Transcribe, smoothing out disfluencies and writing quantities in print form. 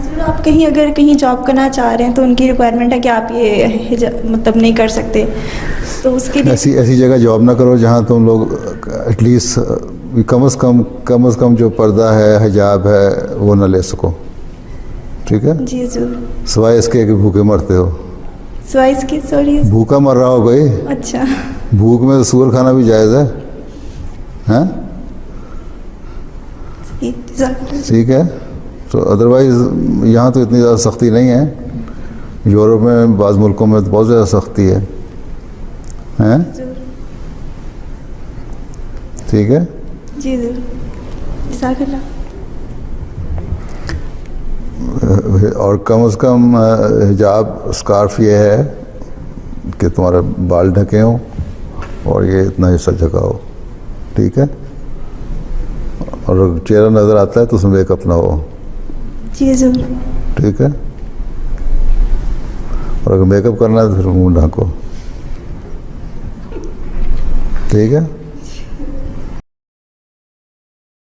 Sir आप कहीं अगर कहीं जॉब करना चाह रहे हैं तो उनकी रिक्वायरमेंट है कि आप ये मतलब नहीं कर सकते, तो उसके लिए ऐसी जगह जॉब ना करो जहाँ तुम लोग एटलीस्ट कम से कम जो पर्दा है, हिजाब है, वो ना ले सको। ठीक है, जी जरूर। सिवाय इसके कि भूखे मरते हो। स्वाइस की सॉरी। भूखा मर रहा हो भाई, अच्छा भूख में तो सूअर खाना भी जायज़ है, हैं? ठीक है, तो अदरवाइज़ यहाँ तो इतनी ज़्यादा सख्ती नहीं है। यूरोप में बाज़ मुल्कों में तो बहुत ज़्यादा सख्ती है, हैं? ठीक है, जी जरूर। जज़ाकल्लाह। और कम से कम हिजाब स्कार्फ ये है कि तुम्हारे बाल ढके हों और ये इतना हिस्सा ढका हो। ठीक है, और चेहरा नज़र आता है तो उसमें मेकअप ना हो। जी जरूर। ठीक है, और अगर मेकअप करना है तो फिर मुंह ढको। ठीक है।